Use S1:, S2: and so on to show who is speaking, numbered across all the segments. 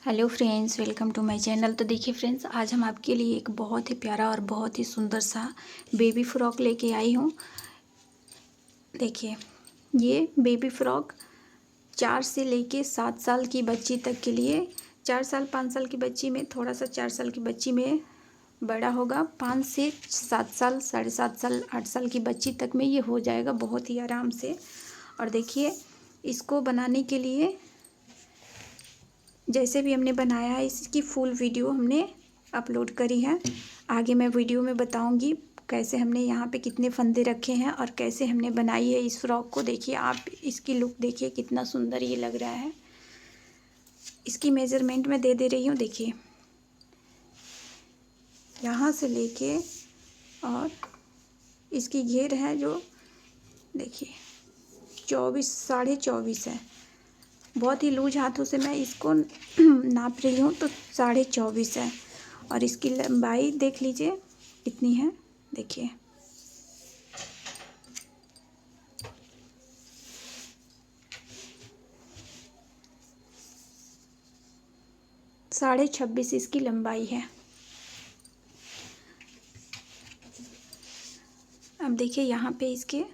S1: Hello friends, welcome to my channel. तो देखिए friends, आज हम आपके लिए एक बहुत ही प्यारा और बहुत ही सुंदर सा बेबी फ्रॉक लेके आई हूँ। देखिए, ये बेबी फ्रॉक 4 से लेके 7 साल की बच्ची तक के लिए, 4 साल 5 साल की बच्ची में थोड़ा सा, 4 साल की बच्ची में बड़ा होगा, 5 से 7 साल, 7.5 साल, 8 साल की बच्ची तक में ये हो जाएगा बहुत ही आराम से। और देखिए, इसको बनाने के लिए जैसे भी हमने बनाया है, इसकी फुल वीडियो हमने अपलोड करी है। आगे मैं वीडियो में बताऊंगी कैसे हमने यहाँ पे कितने फंदे रखे हैं और कैसे हमने बनाई है इस फ्रॉक को। देखिए आप इसकी लुक देखिए, कितना सुंदर ये लग रहा है। इसकी मेज़रमेंट मैं दे रही हूँ। देखिए, यहाँ से लेके और इसकी घेर है जो, देखिए 24, 24.5 है। बहुत ही लूज हाथों से मैं इसको नाप रही हूँ, तो 24.5 है। और इसकी लंबाई देख लीजिए कितनी है। देखिए, साढ़े 26 इसकी लंबाई है। अब देखिए, यहाँ पे इसके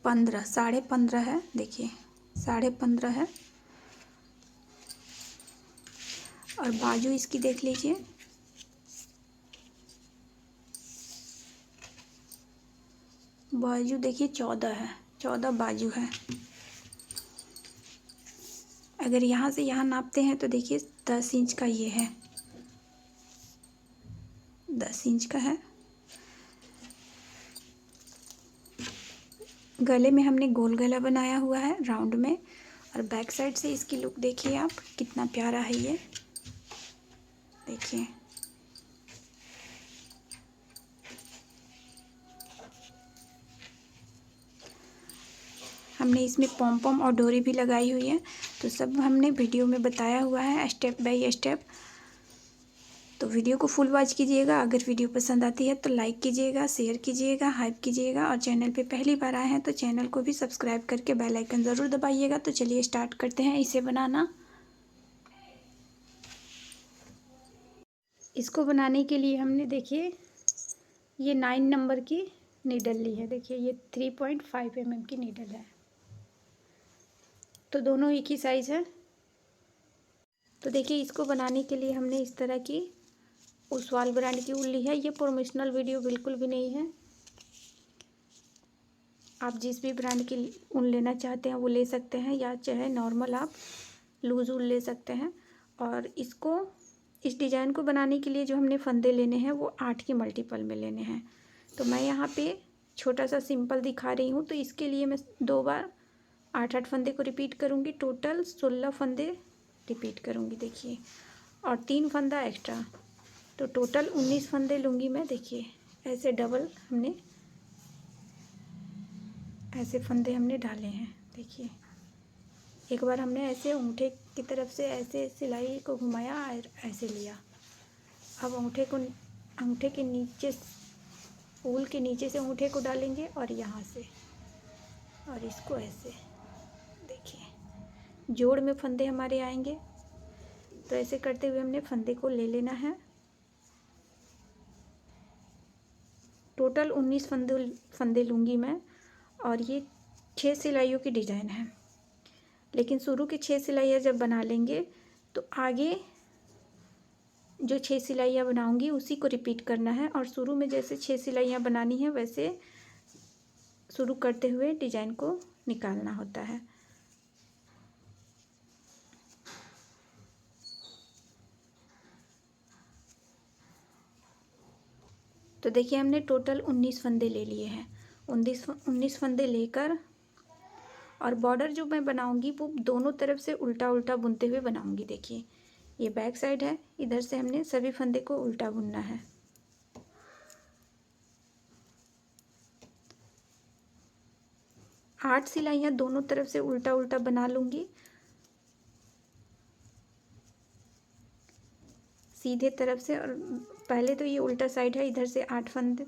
S1: 15, 15.5 है। देखिए 15.5 है। और बाजू इसकी देख लीजिए, बाजू देखिए 14 है, 14 बाजू है। अगर यहाँ से यहाँ नापते हैं तो देखिए 10 इंच का ये है, 10 इंच का है। गले में हमने गोल गला बनाया हुआ है राउंड में। और बैक साइड से इसकी लुक देखिए आप, कितना प्यारा है ये। देखिए, हमने इसमें पॉम पॉम और डोरी भी लगाई हुई है। तो सब हमने वीडियो में बताया हुआ है स्टेप बाय स्टेप। तो वीडियो को फुल वॉच कीजिएगा। अगर वीडियो पसंद आती है तो लाइक कीजिएगा, शेयर कीजिएगा, हाइप कीजिएगा। और चैनल पे पहली बार आए हैं तो चैनल को भी सब्सक्राइब करके बेल आइकन ज़रूर दबाइएगा। तो चलिए स्टार्ट करते हैं इसे बनाना। इसको बनाने के लिए हमने, देखिए ये 9 नंबर की नीडल ली है। देखिए ये 3.5 mm की नीडल है, तो दोनों एक ही साइज़ है। तो देखिए, इसको बनाने के लिए हमने इस तरह की ओसवाल ब्रांड की ऊन ली है। ये प्रोमोशनल वीडियो बिल्कुल भी नहीं है। आप जिस भी ब्रांड की ऊन लेना चाहते हैं वो ले सकते हैं, या चाहे नॉर्मल आप लूज़ ऊन ले सकते हैं। और इसको, इस डिज़ाइन को बनाने के लिए जो हमने फंदे लेने हैं वो 8 के मल्टीपल में लेने हैं। तो मैं यहाँ पे छोटा सा सिंपल दिखा रही हूँ। तो इसके लिए मैं 2 बार 8 फंदे को रिपीट करूँगी। टोटल 16 फंदे रिपीट करूँगी। देखिए, और 3 फंदा एक्स्ट्रा, तो टोटल 19 फंदे लूँगी मैं। देखिए ऐसे डबल हमने, ऐसे फंदे हमने डाले हैं। देखिए, एक बार हमने ऐसे अंगूठे की तरफ से ऐसे सिलाई को घुमाया और ऐसे लिया। अब अंगूठे के नीचे, ऊल के नीचे से अंगूठे को डालेंगे और यहाँ से, और इसको ऐसे, देखिए जोड़ में फंदे हमारे आएंगे। तो ऐसे करते हुए हमने फंदे को ले लेना है। टोटल 19 फंदे लूँगी मैं। और ये 6 सिलाइयों की डिज़ाइन है। लेकिन शुरू की 6 सिलाइयाँ जब बना लेंगे तो आगे जो 6 सिलाइयाँ बनाऊंगी उसी को रिपीट करना है। और शुरू में जैसे 6 सिलाइयाँ बनानी है वैसे शुरू करते हुए डिज़ाइन को निकालना होता है। तो देखिए, हमने टोटल 19 फंदे ले लिए हैं। 19 फंदे लेकर, और बॉर्डर जो मैं बनाऊंगी वो दोनों तरफ से उल्टा उल्टा बुनते हुए बनाऊंगी। देखिए, ये बैक साइड है, इधर से हमने सभी फंदे को उल्टा बुनना है। आठ सिलाइयाँ दोनों तरफ से उल्टा उल्टा बना लूँगी। सीधे तरफ से, और पहले तो ये उल्टा साइड है, इधर से 8 फंदे,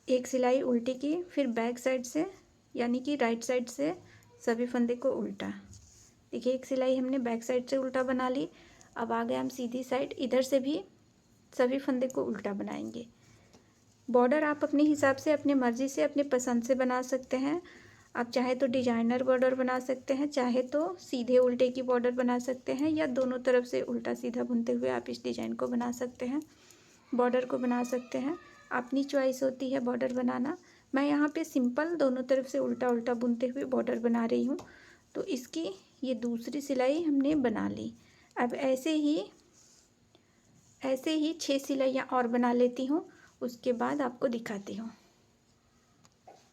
S1: एक सिलाई उल्टी की, फिर बैक साइड से यानी कि राइट साइड से सभी फंदे को उल्टा। देखिए एक सिलाई हमने बैक साइड से उल्टा बना ली। अब आ गए हम सीधी साइड, इधर से भी सभी फंदे को उल्टा बनाएंगे। बॉर्डर आप अपने हिसाब से, अपनी मर्ज़ी से, अपने पसंद से बना सकते हैं। आप चाहे तो डिजाइनर बॉर्डर बना सकते हैं, चाहे तो सीधे उल्टे की बॉर्डर बना सकते हैं, या दोनों तरफ से उल्टा सीधा बुनते हुए आप इस डिज़ाइन को बना सकते हैं, बॉर्डर को बना सकते हैं। अपनी चॉइस होती है बॉर्डर बनाना। मैं यहाँ पे सिंपल दोनों तरफ से उल्टा उल्टा बुनते हुए बॉर्डर बना रही हूँ। तो इसकी ये दूसरी सिलाई हमने बना ली। अब ऐसे ही 6 सिलाइयाँ और बना लेती हूँ, उसके बाद आपको दिखाती हूँ।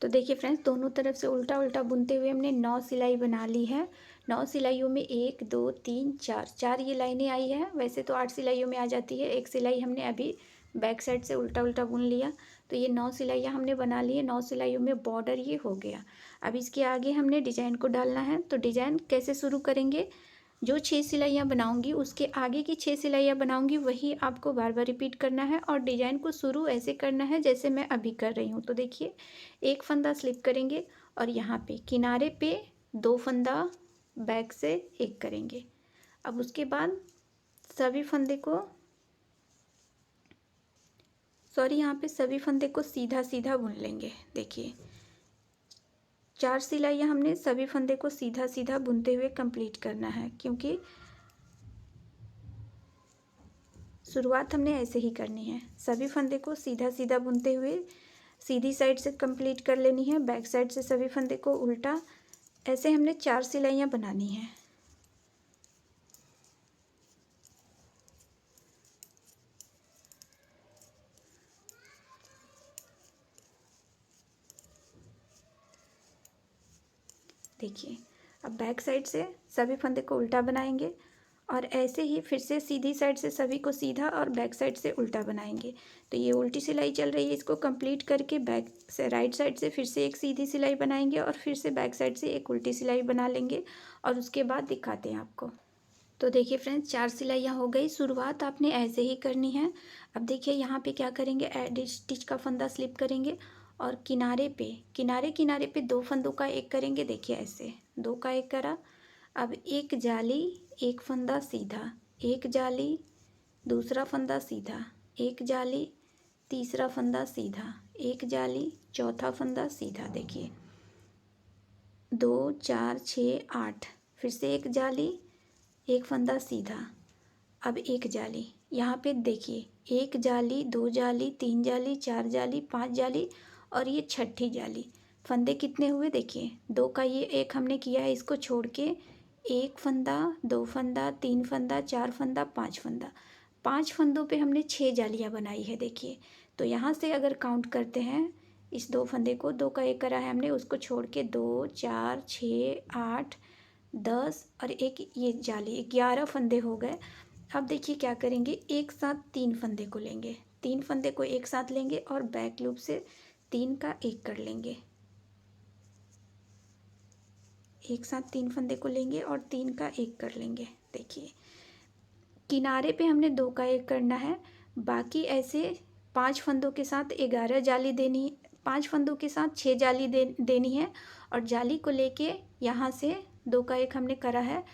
S1: तो देखिए फ्रेंड्स, दोनों तरफ से उल्टा उल्टा बुनते हुए हमने 9 सिलाई बना ली है। 9 सिलाइयों में 1 2 3 4 ये लाइनें आई है। वैसे तो 8 सिलाइयों में आ जाती है, एक सिलाई हमने अभी बैक साइड से उल्टा उल्टा बुन लिया। तो ये 9 सिलाइयाँ हमने बना ली है। 9 सिलाइयों में बॉर्डर ये हो गया। अब इसके आगे हमने डिजाइन को डालना है। तो डिजाइन कैसे शुरू करेंगे, जो 6 सिलाइयाँ बनाऊंगी उसके आगे की 6 सिलाइयाँ बनाऊंगी, वही आपको बार बार रिपीट करना है और डिजाइन को शुरू ऐसे करना है जैसे मैं अभी कर रही हूँ। तो देखिए, एक फंदा स्लिप करेंगे और यहाँ पे किनारे पे 2 फंदा बैक से एक करेंगे। अब उसके बाद सभी फंदे को यहाँ पे सभी फंदे को सीधा सीधा बुन लेंगे। देखिए 4 सिलाइयाँ हमने सभी फंदे को सीधा सीधा बुनते हुए कंप्लीट करना है, क्योंकि शुरुआत हमने ऐसे ही करनी है। सभी फंदे को सीधा सीधा बुनते हुए सीधी साइड से कंप्लीट कर लेनी है, बैक साइड से सभी फंदे को उल्टा। ऐसे हमने 4 सिलाइयाँ बनानी हैं। देखिए अब बैक साइड से सभी फंदे को उल्टा बनाएंगे और ऐसे ही फिर से सीधी साइड से सभी को सीधा और बैक साइड से उल्टा बनाएंगे। तो ये उल्टी सिलाई चल रही है, इसको कंप्लीट करके बैक से राइट साइड से फिर से एक सीधी सिलाई बनाएंगे और फिर से बैक साइड से एक उल्टी सिलाई बना लेंगे और उसके बाद दिखाते हैं आपको। तो देखिए फ्रेंड्स, 4 सिलाइयाँ हो गई। शुरुआत आपने ऐसे ही करनी है। अब देखिए यहाँ पे क्या करेंगे, एड स्टिच का फंदा स्लिप करेंगे और किनारे पे 2 फंदों का एक करेंगे। देखिए ऐसे 2 का एक करा। अब एक जाली, एक फंदा सीधा, एक जाली, दूसरा फंदा सीधा, एक जाली, तीसरा फंदा सीधा, एक जाली, चौथा फंदा सीधा। देखिए 2 4 6 8, फिर से एक जाली, एक फंदा सीधा, अब एक जाली। यहाँ पे देखिए 1 जाली, 2 जाली, 3 जाली, 4 जाली, 5 जाली और ये छठी जाली। फंदे कितने हुए देखिए, 2 का ये एक हमने किया है, इसको छोड़ के 1 फंदा, 2 फंदा, 3 फंदा, 4 फंदा, 5 फंदा। 5 फंदों पे हमने 6 जालियाँ बनाई है। देखिए तो यहाँ से अगर काउंट करते हैं, इस 2 फंदे को, 2 का एक करा है हमने, उसको छोड़ के 2 4 6 8 10 और एक ये जाली, 11 फंदे हो गए। अब देखिए क्या करेंगे, एक साथ 3 फंदे को लेंगे, 3 फंदे को एक साथ लेंगे और बैक लूप से 3 का एक कर लेंगे। एक साथ 3 फंदे को लेंगे और 3 का एक कर लेंगे। देखिए किनारे पे हमने 2 का एक करना है, बाकी ऐसे 5 फंदों के साथ 11 जाली देनी, 5 फंदों के साथ 6 जाली देनी है और जाली को लेके यहाँ से 2 का एक हमने करा है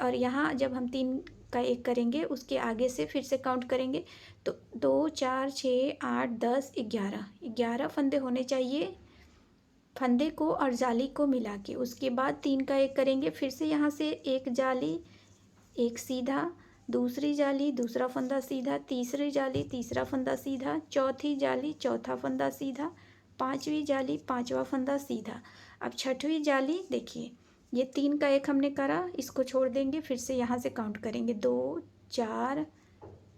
S1: और यहाँ जब हम 3 का एक करेंगे उसके आगे से फिर से काउंट करेंगे। तो 2 4 6 8 10 11 फंदे होने चाहिए फंदे को और जाली को मिला के। उसके बाद 3 का एक करेंगे, फिर से यहाँ से एक जाली, एक सीधा, दूसरी जाली, दूसरा फंदा सीधा, तीसरी जाली, तीसरा फंदा सीधा, चौथी जाली, चौथा फंदा सीधा, पांचवी जाली, पांचवा फंदा सीधा। अब छठवीं जाली देखिए, ये 3 का एक हमने करा, इसको छोड़ देंगे, फिर से यहाँ से काउंट करेंगे 2 4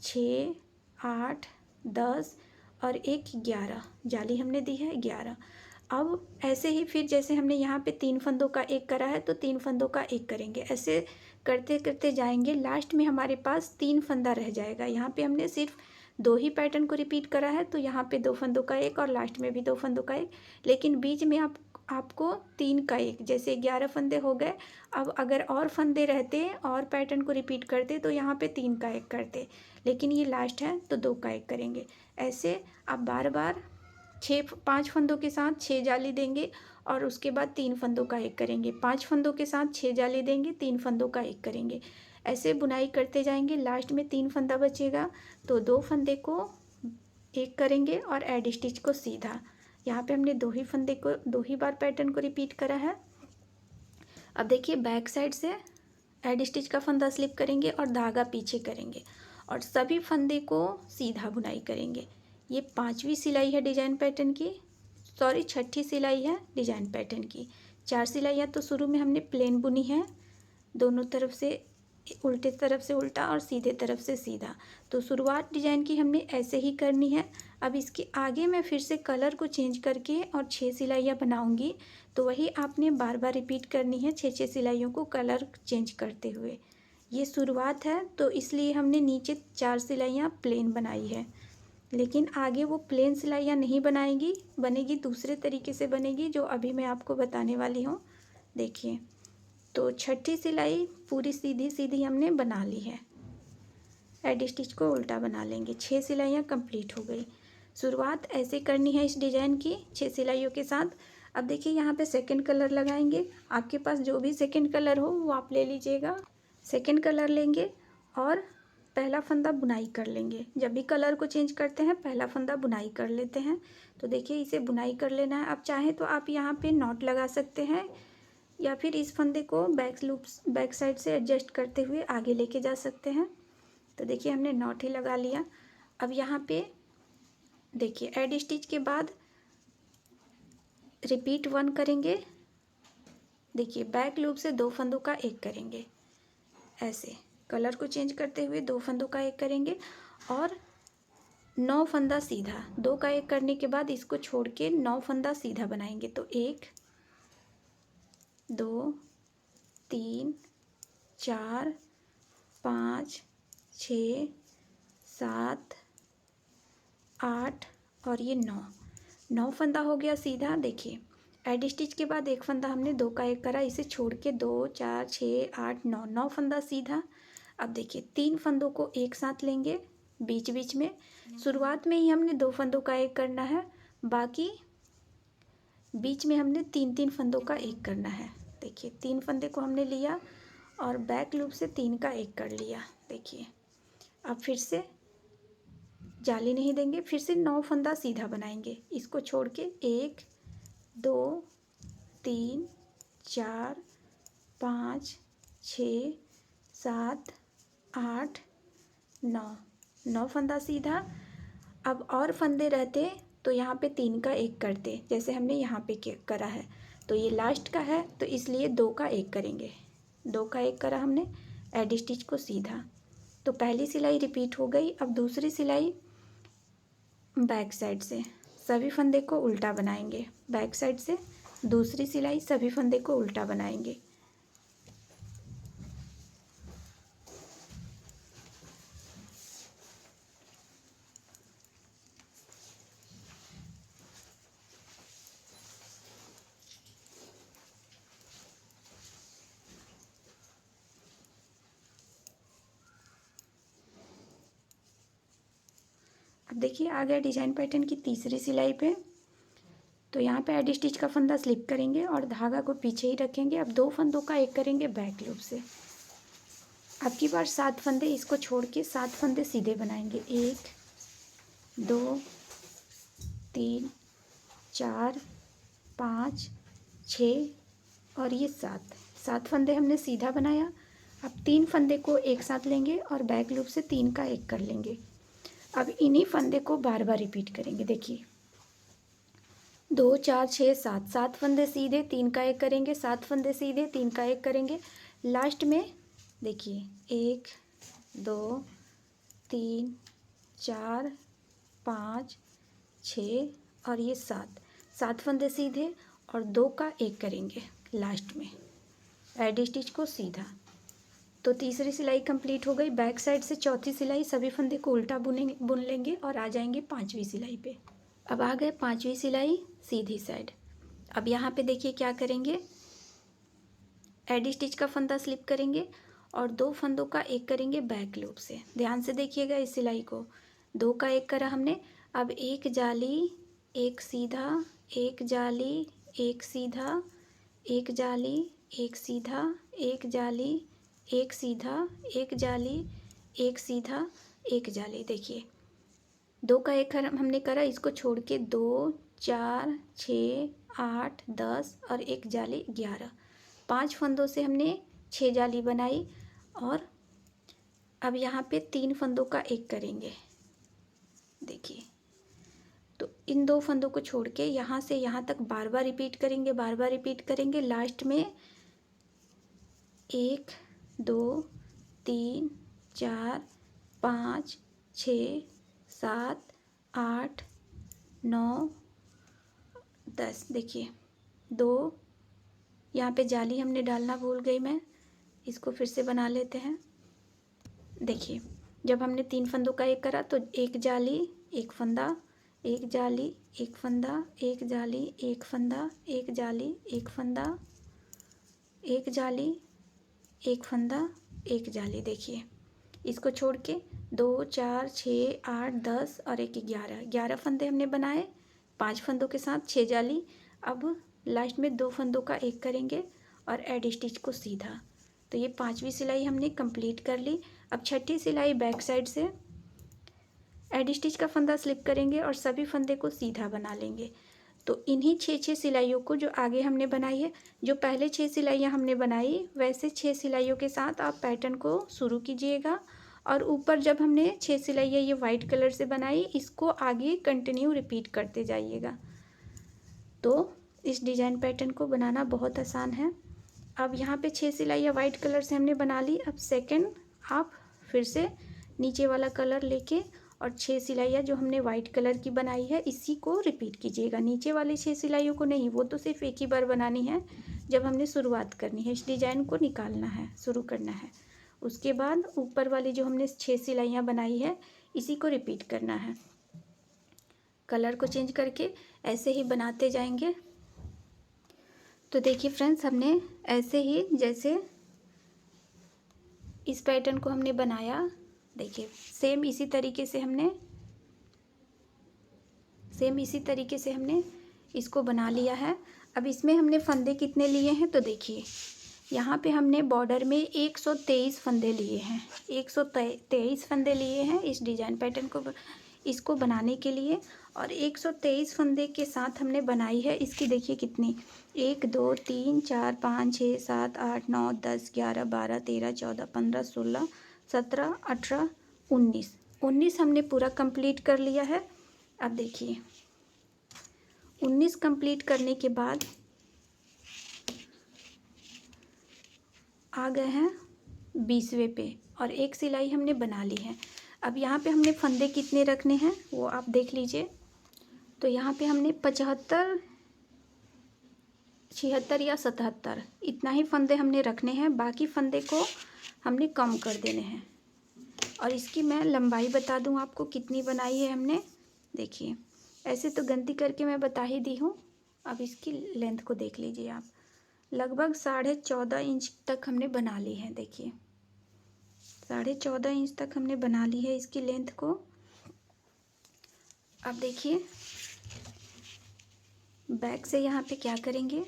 S1: 6 8 10 और एक 11 जाली हमने दी है 11। अब ऐसे ही फिर जैसे हमने यहाँ पे 3 फंदों का एक करा है तो 3 फंदों का एक करेंगे। ऐसे करते करते जाएंगे, लास्ट में हमारे पास 3 फंदा रह जाएगा। यहाँ पे हमने सिर्फ 2 ही पैटर्न को रिपीट करा है, तो यहाँ पे 2 फंदों का एक और लास्ट में भी 2 फंदों का एक, लेकिन बीच में आपको 3 का एक, जैसे 11 फंदे हो गए। अब अगर और फंदे रहते और पैटर्न को रिपीट करते तो यहाँ पे 3 का एक करते, लेकिन ये लास्ट है तो 2 का एक करेंगे। ऐसे आप बार बार पाँच फंदों के साथ 6 जाली देंगे और उसके बाद 3 फंदों का एक करेंगे, 5 फंदों के साथ 6 जाली देंगे, 3 फंदों का एक करेंगे। ऐसे बुनाई करते जाएंगे। लास्ट में 3 फंदा बचेगा तो 2 फंदे को एक करेंगे और एड स्टिच को सीधा। यहाँ पे हमने 2 ही बार पैटर्न को रिपीट करा है। अब देखिए बैक साइड से एड स्टिच का फंदा स्लिप करेंगे और धागा पीछे करेंगे और सभी फंदे को सीधा बुनाई करेंगे। ये 5वीं सिलाई है डिजाइन पैटर्न की, सॉरी 6ठी सिलाई है डिजाइन पैटर्न की। 4 सिलाइयाँ तो शुरू में हमने प्लेन बुनी है, दोनों तरफ से उल्टे तरफ से उल्टा और सीधे तरफ से सीधा। तो शुरुआत डिजाइन की हमने ऐसे ही करनी है। अब इसके आगे मैं फिर से कलर को चेंज करके और 6 सिलाइयाँ बनाऊंगी, तो वही आपने बार बार रिपीट करनी है 6 सिलाइयों को कलर चेंज करते हुए। ये शुरुआत है तो इसलिए हमने नीचे 4 सिलाइयाँ प्लेन बनाई है, लेकिन आगे वो प्लेन सिलाइयाँ नहीं बनाएगी, बनेगी दूसरे तरीके से बनेगी जो अभी मैं आपको बताने वाली हूँ। देखिए, तो 6ठी सिलाई पूरी सीधी सीधी हमने बना ली है। एड स्टिच को उल्टा बना लेंगे। 6 सिलाइयाँ कंप्लीट हो गई। शुरुआत ऐसे करनी है इस डिजाइन की 6 सिलाइयों के साथ। अब देखिए यहाँ पे सेकंड कलर लगाएंगे। आपके पास जो भी सेकंड कलर हो वो आप ले लीजिएगा। सेकंड कलर लेंगे और पहला फंदा बुनाई कर लेंगे। जब भी कलर को चेंज करते हैं पहला फंदा बुनाई कर लेते हैं। तो देखिए इसे बुनाई कर लेना है। आप चाहें तो आप यहाँ पे नॉट लगा सकते हैं या फिर इस फंदे को बैक साइड से एडजस्ट करते हुए आगे लेके जा सकते हैं। तो देखिए हमने नॉट ही लगा लिया। अब यहाँ पे देखिए एड स्टिच के बाद रिपीट 1 करेंगे। देखिए बैक लूप से 2 फंदों का एक करेंगे, ऐसे कलर को चेंज करते हुए 2 फंदों का एक करेंगे और 9 फंदा सीधा। 2 का एक करने के बाद इसको छोड़ के 9 फंदा सीधा बनाएंगे। तो 1 2 3 4 5 6 7 8 और ये 9 फंदा हो गया सीधा। देखिए एड स्टिच के बाद एक फंदा हमने 2 का एक करा, इसे छोड़ के 2 4 6 8 9 फंदा सीधा। अब देखिए 3 फंदों को एक साथ लेंगे बीच बीच में। शुरुआत में ही हमने 2 फंदों का एक करना है, बाकी बीच में हमने 3 फंदों का एक करना है। देखिए 3 फंदे को हमने लिया और बैक लूप से 3 का एक कर लिया। देखिए अब फिर से जाली नहीं देंगे, फिर से 9 फंदा सीधा बनाएंगे। इसको छोड़ के 1 2 3 4 5 6 7 8 9 फंदा सीधा। अब और फंदे रहते तो यहाँ पे 3 का एक करते, जैसे हमने यहाँ पे करा है। तो ये लास्ट का है तो इसलिए 2 का एक करेंगे। 2 का एक करा हमने, एड स्टिच को सीधा। तो पहली सिलाई रिपीट हो गई। अब दूसरी सिलाई बैक साइड से सभी फंदे को उल्टा बनाएंगे। बैक साइड से दूसरी सिलाई सभी फंदे को उल्टा बनाएंगे। अब देखिए आ गया डिजाइन पैटर्न की तीसरी सिलाई पे। तो यहाँ पे एड स्टिच का फंदा स्लिप करेंगे और धागा को पीछे ही रखेंगे। अब 2 फंदों का एक करेंगे बैक लूप से। अब की बार 7 फंदे, इसको छोड़ के 7 फंदे सीधे बनाएंगे। 1 2 3 4 5 6 और ये 7 फंदे हमने सीधा बनाया। अब 3 फंदे को एक साथ लेंगे और बैक लूप से 3 का एक कर लेंगे। अब इन्हीं फंदे को बार बार रिपीट करेंगे। देखिए 2 4 6 7 फंदे सीधे, 3 का एक करेंगे, 7 फंदे सीधे, 3 का एक करेंगे। लास्ट में देखिए 1 2 3 4 5 6 और ये 7 फंदे सीधे और 2 का एक करेंगे लास्ट में, एड स्टिच को सीधा। तो तीसरी सिलाई कंप्लीट हो गई। बैक साइड से चौथी सिलाई सभी फंदे को उल्टा बुन लेंगे और आ जाएंगे 5वीं सिलाई पे। अब आ गए 5वीं सिलाई सीधी साइड। अब यहाँ पे देखिए क्या करेंगे, एडी स्टिच का फंदा स्लिप करेंगे और 2 फंदों का एक करेंगे बैक लूप से। ध्यान से देखिएगा इस सिलाई को, 2 का एक करा हमने। अब एक जाली एक सीधा, एक जाली, एक सीधा, एक जाली, एक सीधा, एक जाली, एक सीधा, एक जाली, एक सीधा, एक जाली। देखिए 2 का एक हमने करा, इसको छोड़ के 2, 4, 6, 8, 10 और एक जाली 11। 5 फंदों से हमने 6 जाली बनाई और अब यहाँ पे 3 फंदों का एक करेंगे। देखिए तो इन 2 फंदों को छोड़ के यहाँ से यहाँ तक बार बार रिपीट करेंगे, बार बार रिपीट करेंगे। लास्ट में 1, 2, 3, 4, 5, 6, 7, 8, 9, 10। देखिए 2 यहाँ पे जाली हमने डालना भूल गई मैं, इसको फिर से बना लेते हैं। देखिए जब हमने 3 फंदों का एक करा तो एक जाली, एक फंदा, एक जाली, एक फंदा, एक जाली, एक फंदा, एक जाली, एक फंदा, एक जाली, एक फंदा, एक जाली। देखिए इसको छोड़ के 2, 4, 6, 8, 10 और एक 11। 11 फंदे हमने बनाए 5 फंदों के साथ 6 जाली। अब लास्ट में 2 फंदों का एक करेंगे और एड स्टिच को सीधा। तो ये 5वीं सिलाई हमने कंप्लीट कर ली। अब 6ठी सिलाई बैक साइड से एड स्टिच का फंदा स्लिप करेंगे और सभी फंदे को सीधा बना लेंगे। तो इन्हीं 6 सिलाइयों को जो आगे हमने बनाई है, जो पहले 6 सिलाइयाँ हमने बनाई वैसे 6 सिलाइयों के साथ आप पैटर्न को शुरू कीजिएगा। और ऊपर जब हमने 6 सिलाइयाँ ये वाइट कलर से बनाई, इसको आगे कंटिन्यू रिपीट करते जाइएगा। तो इस डिजाइन पैटर्न को बनाना बहुत आसान है। अब यहाँ पे 6 सिलाइयाँ वाइट कलर से हमने बना ली। अब सेकंड आप फिर से नीचे वाला कलर लेके और 6 सिलाइयाँ जो हमने वाइट कलर की बनाई है इसी को रिपीट कीजिएगा। नीचे वाली 6 सिलाइयों को नहीं, वो तो सिर्फ एक ही बार बनानी है जब हमने शुरुआत करनी है, इस डिजाइन को निकालना है, शुरू करना है। उसके बाद ऊपर वाली जो हमने 6 सिलाइयाँ बनाई है इसी को रिपीट करना है। कलर को चेंज करके ऐसे ही बनाते जाएंगे। तो देखिए फ्रेंड्स, हमने ऐसे ही जैसे इस पैटर्न को हमने बनाया, देखिए सेम इसी तरीके से हमने इसको बना लिया है। अब इसमें हमने फंदे कितने लिए हैं तो देखिए यहाँ पे हमने बॉर्डर में 123 फंदे लिए हैं। 123 फंदे लिए हैं इस डिजाइन पैटर्न को इसको बनाने के लिए। और 123 फंदे के साथ हमने बनाई है इसकी, देखिए कितनी, 1, 2, 3, 4, 5, 6, 7, 8, 9, 10, 11, 12, 13, 14, 15, 16, 17, 18, 19 हमने पूरा कंप्लीट कर लिया है। अब देखिए 19 कंप्लीट करने के बाद आ गए हैं 20वें पे और एक सिलाई हमने बना ली है। अब यहाँ पे हमने फंदे कितने रखने हैं वो आप देख लीजिए। तो यहाँ पे हमने 75, 76 या 77 इतना ही फंदे हमने रखने हैं, बाकी फंदे को हमने कम कर देने हैं। और इसकी मैं लंबाई बता दूँ आपको कितनी बनाई है हमने। देखिए ऐसे तो गलती करके मैं बता ही दी हूँ, अब इसकी लेंथ को देख लीजिए आप। लगभग 14.5 इंच तक हमने बना ली है। देखिए 14.5 इंच तक हमने बना ली है इसकी लेंथ को। अब देखिए बैक से यहाँ पे क्या करेंगे,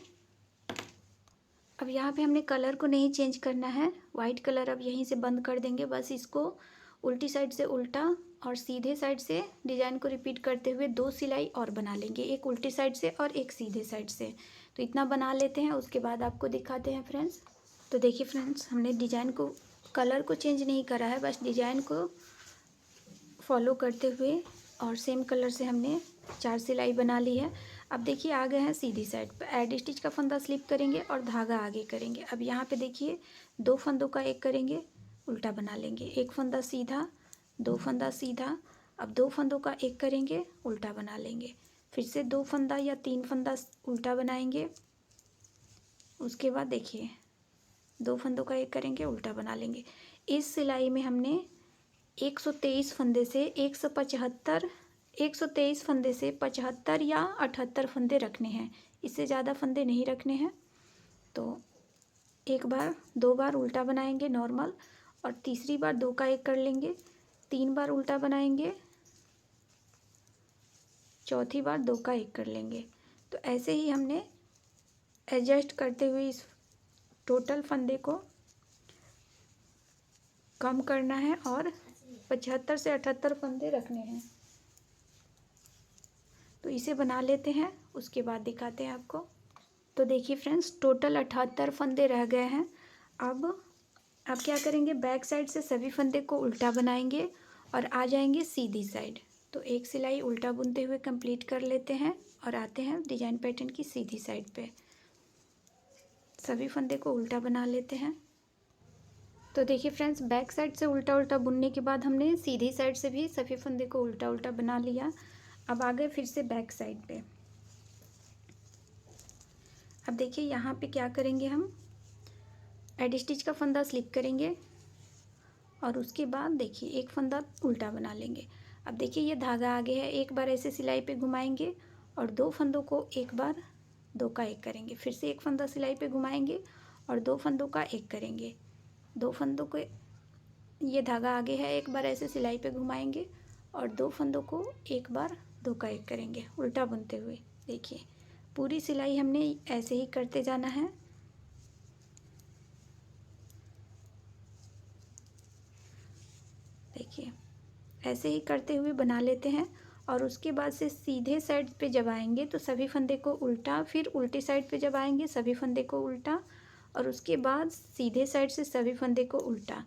S1: अब यहाँ पे हमने कलर को नहीं चेंज करना है, वाइट कलर अब यहीं से बंद कर देंगे। बस इसको उल्टी साइड से उल्टा और सीधे साइड से डिजाइन को रिपीट करते हुए 2 सिलाई और बना लेंगे, एक उल्टी साइड से और एक सीधे साइड से। तो इतना बना लेते हैं, उसके बाद आपको दिखाते हैं फ्रेंड्स। तो देखिए फ्रेंड्स, हमने डिजाइन को, कलर को चेंज नहीं करा है, बस डिजाइन को फॉलो करते हुए और सेम कलर से हमने 4 सिलाई बना ली है। अब देखिए आ गए हैं सीधी साइड पर, एड स्टिच का फंदा स्लिप करेंगे और धागा आगे करेंगे। अब यहाँ पे देखिए 2 फंदों का एक करेंगे, उल्टा बना लेंगे, एक फंदा सीधा, 2 फंदा सीधा। अब 2 फंदों का एक करेंगे, उल्टा बना लेंगे, फिर से 2 फंदा या 3 फंदा उल्टा बनाएंगे। उसके बाद देखिए 2 फंदों का एक करेंगे, उल्टा बना लेंगे। इस सिलाई में हमने 123 फंदे से 123 फंदे से 75 या 78 फंदे रखने हैं, इससे ज़्यादा फंदे नहीं रखने हैं। तो एक बार 2 बार उल्टा बनाएंगे नॉर्मल, और तीसरी बार 2 का एक कर लेंगे, 3 बार उल्टा बनाएंगे, चौथी बार 2 का 1 कर लेंगे। तो ऐसे ही हमने एडजस्ट करते हुए इस टोटल फंदे को कम करना है और 75 से 78 फंदे रखने हैं। तो इसे बना लेते हैं, उसके बाद दिखाते हैं आपको। तो देखिए फ्रेंड्स, टोटल 78 फंदे रह गए हैं। अब आप क्या करेंगे, बैक साइड से सभी फंदे को उल्टा बनाएंगे और आ जाएंगे सीधी साइड। तो एक सिलाई उल्टा बुनते हुए कंप्लीट कर लेते हैं और आते हैं डिजाइन पैटर्न की सीधी साइड पे। सभी फंदे को उल्टा बना लेते हैं। तो देखिए फ्रेंड्स, बैक साइड से उल्टा उल्टा बुनने के बाद हमने सीधी साइड से भी सभी फंदे को उल्टा उल्टा बना लिया। अब आ गए फिर से बैक साइड पे। अब देखिए यहाँ पे क्या करेंगे, हम एड स्टिच का फंदा स्लिप करेंगे और उसके बाद देखिए एक फंदा उल्टा बना लेंगे। अब देखिए ये धागा आगे है, एक बार ऐसे सिलाई पे घुमाएंगे और 2 फंदों को एक बार 2 का 1 करेंगे। फिर से एक फंदा सिलाई पे घुमाएंगे और 2 फंदों का 1 करेंगे। 2 फंदों को, ये धागा आगे है, एक बार ऐसे सिलाई पे घुमाएंगे और 2 फंदों को एक बार 2 का 1 करेंगे उल्टा बुनते हुए। देखिए पूरी सिलाई हमने ऐसे ही करते जाना है। देखिए ऐसे ही करते हुए बना लेते हैं और उसके बाद से सीधे साइड पे जब आएंगे तो सभी फंदे को उल्टा, फिर उल्टी साइड पे जब आएंगे सभी फंदे को उल्टा और उसके बाद सीधे साइड से सभी फंदे को उल्टा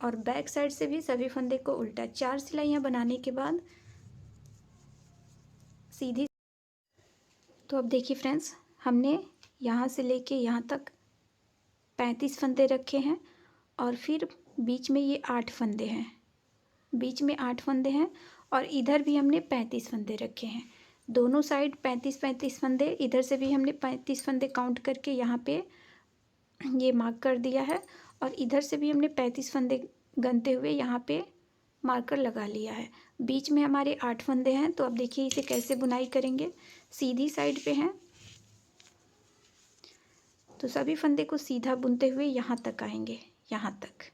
S1: और बैक साइड से भी सभी फंदे को उल्टा। 4 सिलाइयाँ बनाने के बाद सीधी। तो अब देखिए फ्रेंड्स, हमने यहाँ से लेके यहाँ तक 35 फंदे रखे हैं और फिर बीच में ये 8 फंदे हैं, बीच में 8 फंदे हैं और इधर भी हमने 35 फंदे रखे हैं। दोनों साइड 35-35 फंदे, इधर से भी हमने 35 फंदे काउंट करके यहाँ पे ये मार्क कर दिया है और इधर से भी हमने 35 फंदे गनते हुए यहाँ पे मार्कर लगा लिया है। बीच में हमारे 8 फंदे हैं। तो अब देखिए इसे कैसे बुनाई करेंगे। सीधी साइड पे हैं तो सभी फंदे को सीधा बुनते हुए यहाँ तक आएंगे, यहाँ तक।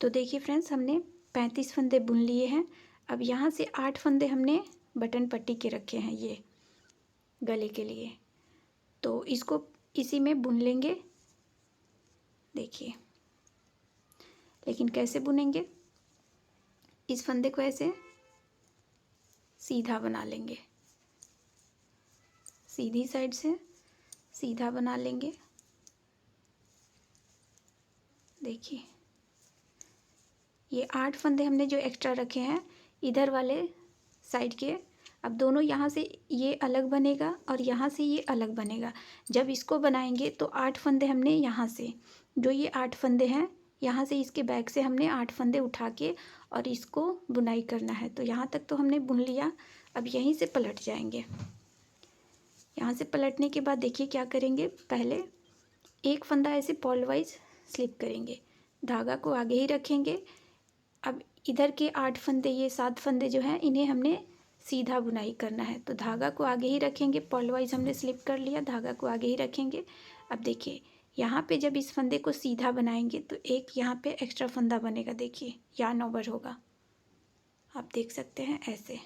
S1: तो देखिए फ्रेंड्स, हमने 35 फंदे बुन लिए हैं। अब यहाँ से 8 फंदे हमने बटन पट्टी के रखे हैं ये गले के लिए, तो इसको इसी में बुन लेंगे। देखिए लेकिन कैसे बुनेंगे, इस फंदे को ऐसे सीधा बना लेंगे, सीधी साइड से सीधा बना लेंगे। देखिए ये 8 फंदे हमने जो एक्स्ट्रा रखे हैं इधर वाले साइड के, अब दोनों यहाँ से ये अलग बनेगा और यहाँ से ये अलग बनेगा। जब इसको बनाएंगे तो 8 फंदे हमने यहाँ से, जो ये 8 फंदे हैं यहाँ से, इसके बैक से हमने 8 फंदे उठा के और इसको बुनाई करना है। तो यहाँ तक तो हमने बुन लिया। अब यहीं से पलट जाएंगे। यहाँ से पलटने के बाद देखिए क्या करेंगे, पहले एक फंदा ऐसे पॉल वाइज स्लिप करेंगे, धागा को आगे ही रखेंगे। अब इधर के 8 फंदे, ये 7 फंदे जो हैं इन्हें हमने सीधा बुनाई करना है। तो धागा को आगे ही रखेंगे, पॉल वाइज हमने स्लिप कर लिया, धागा को आगे ही रखेंगे। अब देखिए यहाँ पे जब इस फंदे को सीधा बनाएंगे तो एक यहाँ पे एक्स्ट्रा फंदा बनेगा। देखिए यार्न ओवर होगा, आप देख सकते हैं ऐसे।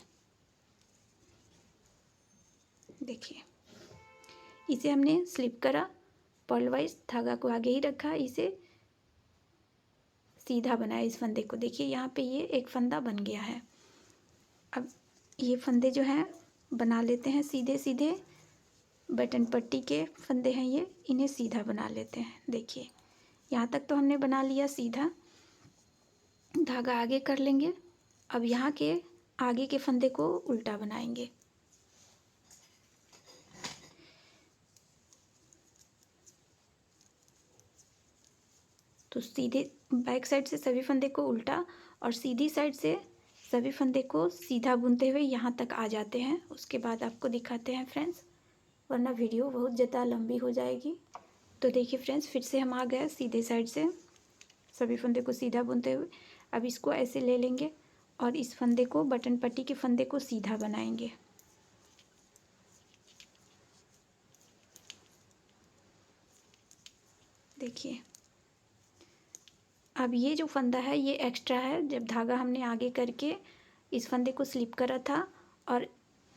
S1: देखिए इसे हमने स्लिप करा, पॉल वाइज धागा को आगे ही रखा, इसे सीधा बनाया इस फंदे को। देखिए यहाँ पे ये एक फंदा बन गया है। अब ये फंदे जो हैं बना लेते हैं सीधे सीधे, बटन पट्टी के फंदे हैं ये, इन्हें सीधा बना लेते हैं। देखिए यहाँ तक तो हमने बना लिया सीधा, धागा आगे कर लेंगे। अब यहाँ के आगे के फंदे को उल्टा बनाएंगे। तो सीधे बैक साइड से सभी फंदे को उल्टा और सीधी साइड से सभी फंदे को सीधा बुनते हुए यहाँ तक आ जाते हैं। उसके बाद आपको दिखाते हैं फ्रेंड्स, वरना वीडियो बहुत ज़्यादा लंबी हो जाएगी। तो देखिए फ्रेंड्स, फिर से हम आ गए सीधे साइड से सभी फंदे को सीधा बुनते हुए। अब इसको ऐसे ले लेंगे और इस फंदे को, बटन पट्टी के फंदे को सीधा बनाएंगे। देखिए अब ये जो फंदा है ये एक्स्ट्रा है, जब धागा हमने आगे करके इस फंदे को स्लिप करा था और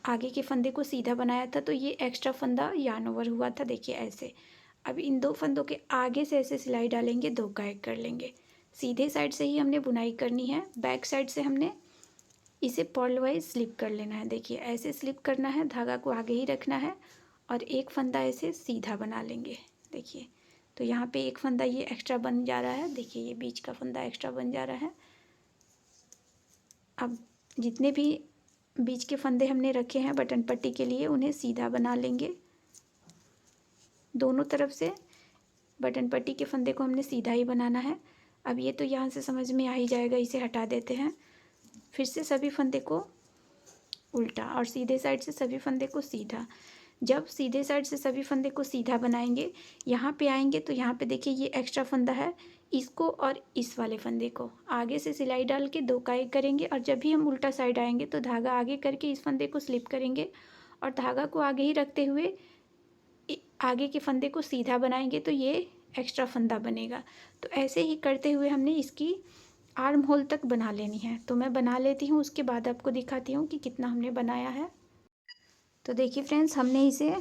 S1: आगे के फंदे को सीधा बनाया था तो ये एक्स्ट्रा फंदा यार्न ओवर हुआ था। देखिए ऐसे। अब इन दो फंदों के आगे से ऐसे सिलाई डालेंगे, 2 का 1 कर लेंगे। सीधे साइड से ही हमने बुनाई करनी है, बैक साइड से हमने इसे पर्ल वाइज स्लिप कर लेना है। देखिए ऐसे स्लिप करना है, धागा को आगे ही रखना है और एक फंदा ऐसे सीधा बना लेंगे। देखिए तो यहाँ पे एक फंदा ये एक्स्ट्रा बन जा रहा है। देखिए ये बीच का फंदा एक्स्ट्रा बन जा रहा है। अब जितने भी बीच के फंदे हमने रखे हैं बटन पट्टी के लिए उन्हें सीधा बना लेंगे। दोनों तरफ से बटन पट्टी के फंदे को हमने सीधा ही बनाना है। अब ये तो यहाँ से समझ में आ ही जाएगा, इसे हटा देते हैं। फिर से सभी फंदे को उल्टा और सीधे साइड से सभी फंदे को सीधा। जब सीधे साइड से सभी फंदे को सीधा बनाएंगे, यहाँ पे आएंगे तो यहाँ पे देखिए ये एक्स्ट्रा फंदा है, इसको और इस वाले फंदे को आगे से सिलाई डाल के 2 का 1 करेंगे और जब भी हम उल्टा साइड आएंगे तो धागा आगे करके इस फंदे को स्लिप करेंगे और धागा को आगे ही रखते हुए आगे के फंदे को सीधा बनाएंगे तो ये एक्स्ट्रा फंदा बनेगा। तो ऐसे ही करते हुए हमने इसकी आर्म होल तक बना लेनी है। तो मैं बना लेती हूँ, उसके बाद आपको दिखाती हूँ कि कितना हमने बनाया है। तो देखिए फ्रेंड्स, हमने इसे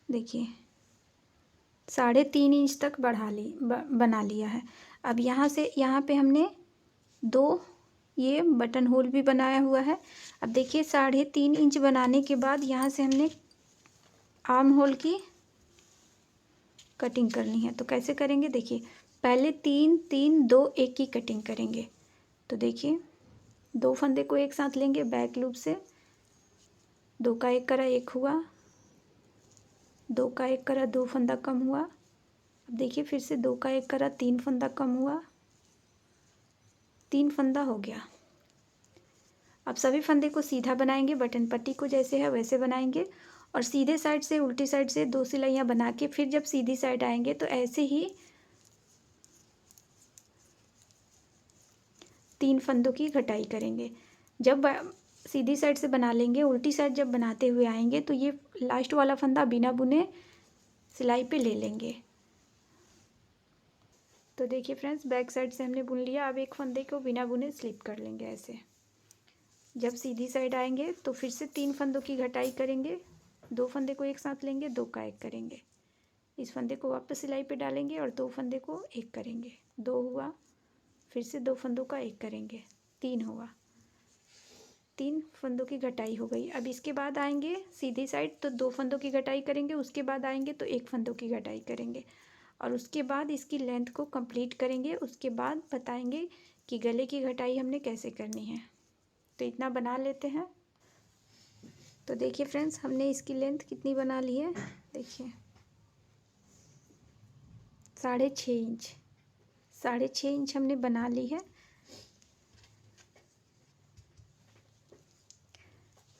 S1: देखिए 3.5 इंच तक बना लिया है। अब यहाँ से यहाँ पे हमने 2 ये बटन होल भी बनाया हुआ है। अब देखिए 3.5 इंच बनाने के बाद यहाँ से हमने आर्म होल की कटिंग करनी है। तो कैसे करेंगे, देखिए पहले 3 3 2 1 की कटिंग करेंगे। तो देखिए 2 फंदे को एक साथ लेंगे बैक लूप से, 2 का 1 करा 1 हुआ, 2 का 1 करा 2 फंदा कम हुआ। अब देखिए फिर से 2 का 1 करा 3 फंदा कम हुआ, 3 फंदा हो गया। अब सभी फंदे को सीधा बनाएंगे, बटन पट्टी को जैसे है वैसे बनाएंगे और सीधे साइड से उल्टी साइड से 2 सिलाइयाँ बना के फिर जब सीधी साइड आएंगे तो ऐसे ही 3 फंदों की घटाई करेंगे। जब सीधी साइड से बना लेंगे, उल्टी साइड जब बनाते हुए आएंगे तो ये लास्ट वाला फंदा बिना बुने सिलाई पे ले लेंगे। तो देखिए फ्रेंड्स, बैक साइड से हमने बुन लिया। अब एक फंदे को बिना बुने स्लिप कर लेंगे ऐसे। जब सीधी साइड आएंगे तो फिर से 3 फंदों की घटाई करेंगे, 2 फंदे को एक साथ लेंगे, 2 का 1 करेंगे, इस फंदे को वापस सिलाई पे डालेंगे और 2 फंदे को 1 करेंगे, 2 हुआ, फिर से 2 फंदों का 1 करेंगे, 3 हुआ, 3 फंदों की घटाई हो गई। अब इसके बाद आएंगे सीधी साइड तो 2 फंदों की घटाई करेंगे, उसके बाद आएंगे तो 1 फंदों की घटाई करेंगे और उसके बाद इसकी लेंथ को कंप्लीट करेंगे। उसके बाद बताएंगे कि गले की घटाई हमने कैसे करनी है। तो इतना बना लेते हैं। तो देखिए फ्रेंड्स, हमने इसकी लेंथ कितनी बना ली है, देखिए 6.5 इंच, 6.5 इंच हमने बना ली है।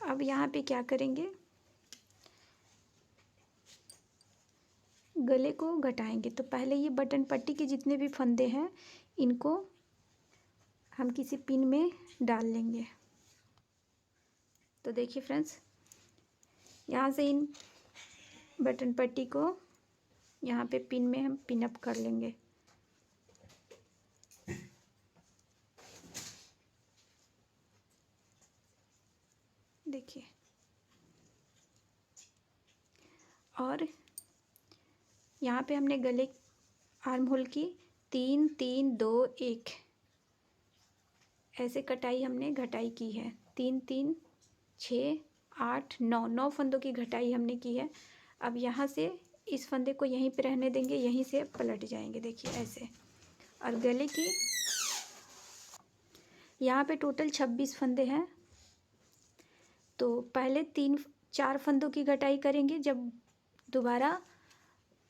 S1: अब यहाँ पे क्या करेंगे, गले को घटाएंगे। तो पहले ये बटन पट्टी के जितने भी फंदे हैं इनको हम किसी पिन में डाल लेंगे। तो देखिए फ्रेंड्स, यहाँ से इन बटन पट्टी को यहाँ पे पिन में हम पिन अप कर लेंगे। देखिए, और यहाँ पे हमने गले आर्म होल की 3 3 2 1 ऐसे कटाई हमने घटाई की है। 3 3 6 8 9 9 फंदों की घटाई हमने की है। अब यहाँ से इस फंदे को यहीं पे रहने देंगे, यहीं से पलट जाएंगे, देखिए ऐसे। और गले की यहाँ पे टोटल 26 फंदे हैं। तो पहले 4 फंदों की घटाई करेंगे, जब दोबारा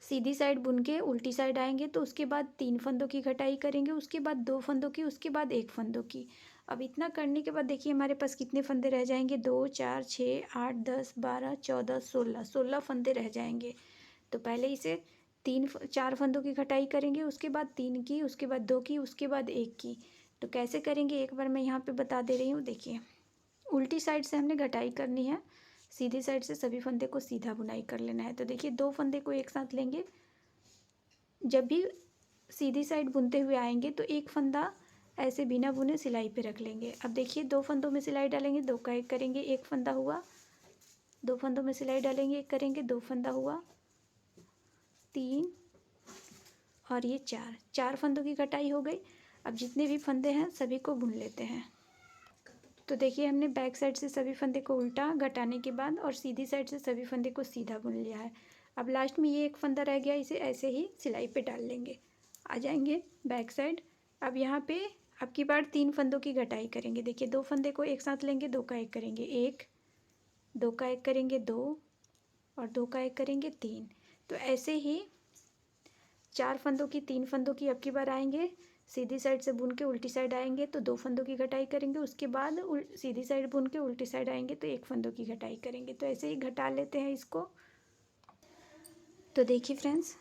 S1: सीधी साइड बुन के उल्टी साइड आएंगे तो उसके बाद 3 फंदों की घटाई करेंगे, उसके बाद 2 फंदों की, उसके बाद 1 फंदों की। अब इतना करने के बाद देखिए हमारे पास कितने फंदे रह जाएंगे, 2 4 6 8 10 12 14 16 फंदे रह जाएंगे। तो पहले इसे 4 फंदों की घटाई करेंगे, उसके बाद 3 की, उसके बाद 2 की, उसके बाद 1 की। तो कैसे करेंगे एक बार मैं यहाँ पे बता दे रही हूँ। देखिए, उल्टी साइड से हमने घटाई करनी है, सीधी साइड से सभी फंदे को सीधा बुनाई कर लेना है। तो देखिए 2 फंदे को एक साथ लेंगे, जब भी सीधी साइड बुनते हुए आएंगे तो एक फंदा ऐसे बिना बुने सिलाई पे रख लेंगे। अब देखिए 2 फंदों में सिलाई डालेंगे, 2 का 1 करेंगे, 1 फंदा हुआ, 2 फंदों में सिलाई डालेंगे, 1 करेंगे, 2 फंदा हुआ, 3 और ये 4 फंदों की कटाई हो गई। अब जितने भी फंदे हैं सभी को बुन लेते हैं। तो देखिए हमने बैक साइड से सभी फंदे को उल्टा घटाने के बाद और सीधी साइड से सभी फंदे को सीधा बुन लिया है। अब लास्ट में ये एक फंदा रह गया, इसे ऐसे ही सिलाई पे डाल लेंगे। आ जाएंगे बैक साइड। अब यहाँ पे अब की बार 3 फंदों की घटाई करेंगे। देखिए 2 फंदे को एक साथ लेंगे, 2 का 1 करेंगे, 1, 2 का 1 करेंगे, 2 और 2 का 1 करेंगे, 3। तो ऐसे ही 4 फंदों की 3 फंदों की अब की बार आएंगे, सीधी साइड से बुन के उल्टी साइड आएंगे तो 2 फंदों की घटाई करेंगे, उसके बाद सीधी साइड बुन के उल्टी साइड आएंगे तो 1 फंदों की घटाई करेंगे। तो ऐसे ही घटा लेते हैं इसको। तो देखिए फ्रेंड्स,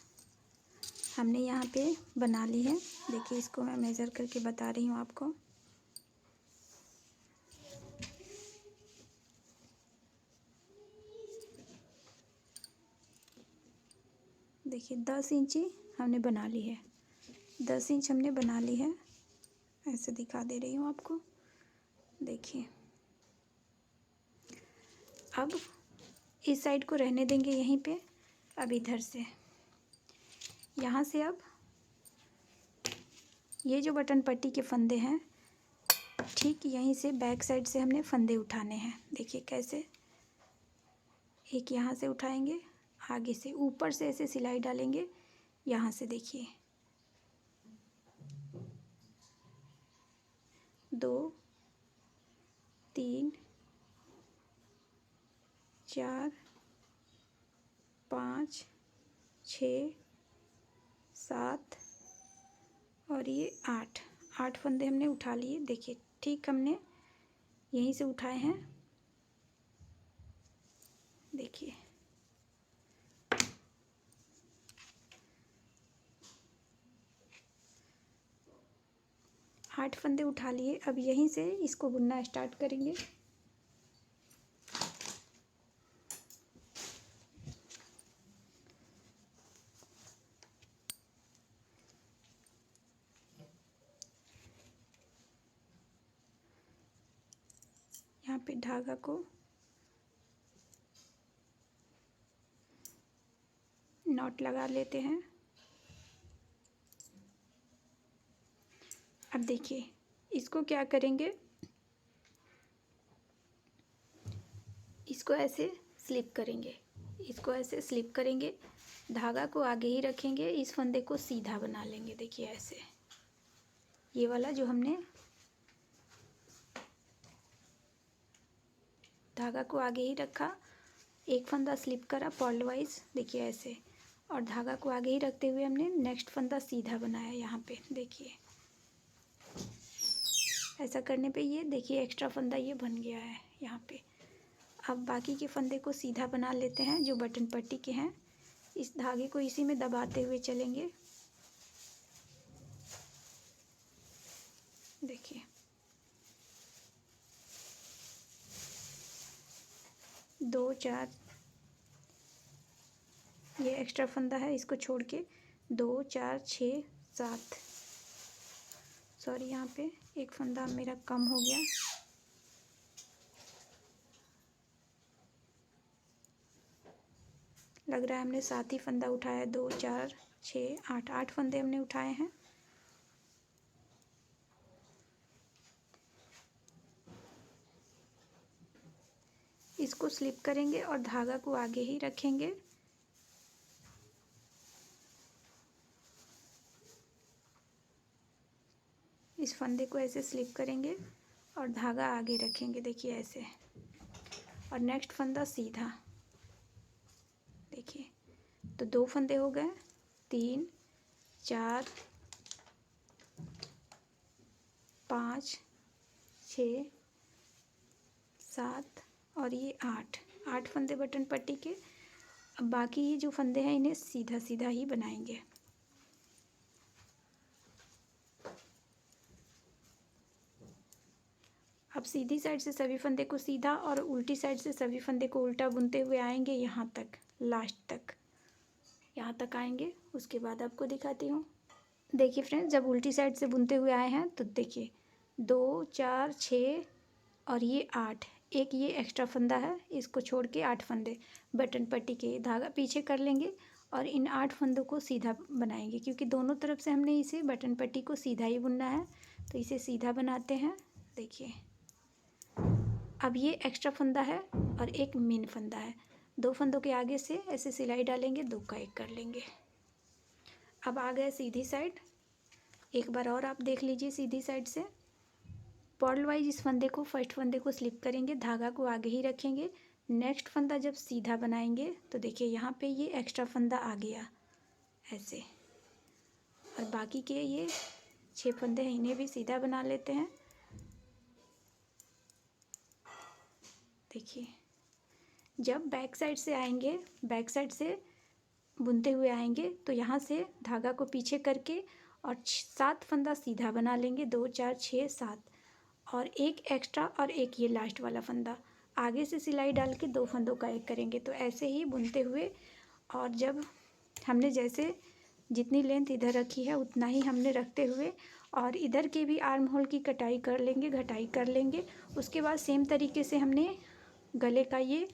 S1: हमने यहाँ पे बना ली है। देखिए इसको मैं मेज़र करके बता रही हूँ आपको। देखिए 10 इंची हमने बना ली है, 10 इंच हमने बना ली है। ऐसे दिखा दे रही हूँ आपको। देखिए अब इस साइड को रहने देंगे यहीं पे। अब इधर से यहाँ से अब ये जो बटन पट्टी के फंदे हैं, ठीक यहीं से बैक साइड से हमने फंदे उठाने हैं। देखिए कैसे, एक यहाँ से उठाएंगे, आगे से ऊपर से ऐसे सिलाई डालेंगे यहाँ से। देखिए 2 3 4 5 6 7 और ये 8 फंदे हमने उठा लिए। देखिए ठीक हमने यहीं से उठाए हैं। देखिए 8 फंदे उठा लिए। अब यहीं से इसको बुनना स्टार्ट करेंगे। यहाँ पे धागा को नॉट लगा लेते हैं। अब देखिए इसको क्या करेंगे, इसको ऐसे स्लिप करेंगे, इसको ऐसे स्लिप करेंगे, धागा को आगे ही रखेंगे, इस फंदे को सीधा बना लेंगे। देखिए ऐसे, ये वाला जो हमने धागा को आगे ही रखा, एक फंदा स्लिप करा पॉल्ड वाइज, देखिए ऐसे, और धागा को आगे ही रखते हुए हमने नेक्स्ट फंदा सीधा बनाया यहाँ पे। देखिए ऐसा करने पे ये देखिए एक्स्ट्रा फंदा ये बन गया है यहाँ पे। अब बाकी के फंदे को सीधा बना लेते हैं जो बटन पट्टी के हैं। इस धागे को इसी में दबाते हुए चलेंगे। देखिए 2 4, ये एक्स्ट्रा फंदा है, इसको छोड़ के 2 4 6 7, सॉरी यहाँ पे एक फंदा मेरा कम हो गया। लग रहा है हमने 7 ही फंदा उठाया। 2 4 6 8, 8 फंदे हमने उठाए हैं। इसको स्लिप करेंगे और धागा को आगे ही रखेंगे। इस फंदे को ऐसे स्लिप करेंगे और धागा आगे रखेंगे। देखिए ऐसे, और नेक्स्ट फंदा सीधा। देखिए तो 2 फंदे हो गए, 3 4 5 6 7 और ये 8 फंदे बटन पट्टी के। अब बाकी ये जो फंदे हैं इन्हें सीधा सीधा ही बनाएंगे। अब सीधी साइड से सभी फंदे को सीधा और उल्टी साइड से सभी फंदे को उल्टा बुनते हुए आएंगे यहाँ तक, लास्ट तक। यहाँ तक आएंगे। उसके बाद आपको दिखाती हूँ। देखिए फ्रेंड्स, जब उल्टी साइड से बुनते हुए आए हैं तो देखिए 2 4 6 और ये 8, एक ये एक्स्ट्रा फंदा है, इसको छोड़ के 8 फंदे बटन पट्टी के धागा पीछे कर लेंगे और इन 8 फंदों को सीधा बनाएंगे, क्योंकि दोनों तरफ से हमने इसे बटन पट्टी को सीधा ही बुनना है। तो इसे सीधा बनाते हैं। देखिए अब ये एक्स्ट्रा फंदा है और एक मेन फंदा है, 2 फंदों के आगे से ऐसे सिलाई डालेंगे, 2 का 1 कर लेंगे। अब आ गए सीधी साइड। एक बार और आप देख लीजिए सीधी साइड से। पर्ल वाइज इस फंदे को, फर्स्ट फंदे को स्लिप करेंगे, धागा को आगे ही रखेंगे। नेक्स्ट फंदा जब सीधा बनाएंगे तो देखिए यहाँ पे ये एक्स्ट्रा फंदा आ गया ऐसे, और बाकी के ये 6 फंदे हैं, इन्हें भी सीधा बना लेते हैं। देखिए जब बैक साइड से आएंगे, बैक साइड से बुनते हुए आएंगे तो यहाँ से धागा को पीछे करके और 7 फंदा सीधा बना लेंगे, 2 4 6 7, और एक एक्स्ट्रा और एक ये लास्ट वाला फंदा आगे से सिलाई डाल के 2 फंदों का 1 करेंगे। तो ऐसे ही बुनते हुए, और जब हमने जैसे जितनी लेंथ इधर रखी है उतना ही हमने रखते हुए, और इधर के भी आर्म होल की कटाई कर लेंगे, घटाई कर लेंगे। उसके बाद सेम तरीके से हमने गले का ये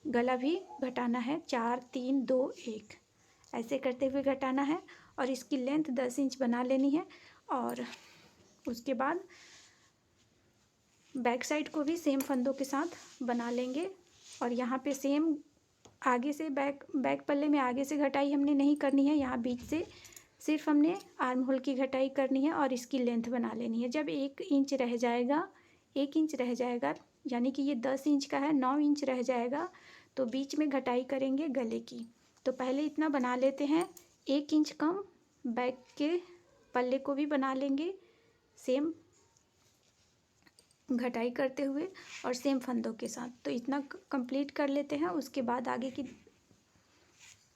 S1: गला भी घटाना है, 4 3 2 1 ऐसे करते हुए घटाना है, और इसकी लेंथ 10 इंच बना लेनी है। और उसके बाद बैक साइड को भी सेम फंदों के साथ बना लेंगे, और यहाँ पे सेम आगे से बैक पल्ले में आगे से घटाई हमने नहीं करनी है, यहाँ बीच से सिर्फ हमने आर्म होल की घटाई करनी है और इसकी लेंथ बना लेनी है। जब 1 इंच रह जाएगा, 1 इंच रह जाएगा, यानी कि ये 10 इंच का है, 9 इंच रह जाएगा, तो बीच में घटाई करेंगे गले की। तो पहले इतना बना लेते हैं, 1 इंच कम बैक के पल्ले को भी बना लेंगे सेम घटाई करते हुए और सेम फंदों के साथ। तो इतना कंप्लीट कर लेते हैं, उसके बाद आगे की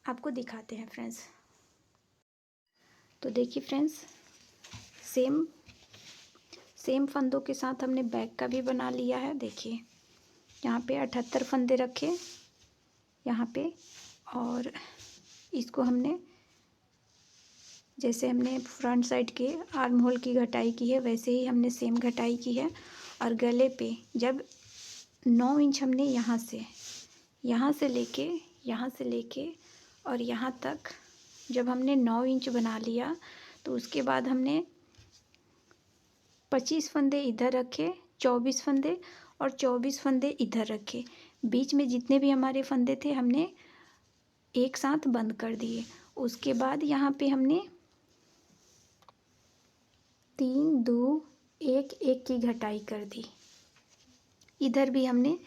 S1: आपको दिखाते हैं फ्रेंड्स। तो देखिए फ्रेंड्स, सेम फंदों के साथ हमने बैक का भी बना लिया है। देखिए यहाँ पे 78 फंदे रखे यहाँ पे, और इसको हमने जैसे हमने फ्रंट साइड के आर्म होल की घटाई की है वैसे ही हमने सेम घटाई की है। और गले पे जब 9 इंच हमने यहाँ से लेके और यहाँ तक जब हमने 9 इंच बना लिया, तो उसके बाद हमने 25 फंदे इधर रखे, 24 फंदे और 24 फंदे इधर रखे। बीच में जितने भी हमारे फंदे थे हमने एक साथ बंद कर दिए। उसके बाद यहाँ पे हमने 3 2 1 1 की घटाई कर दी। इधर भी हमने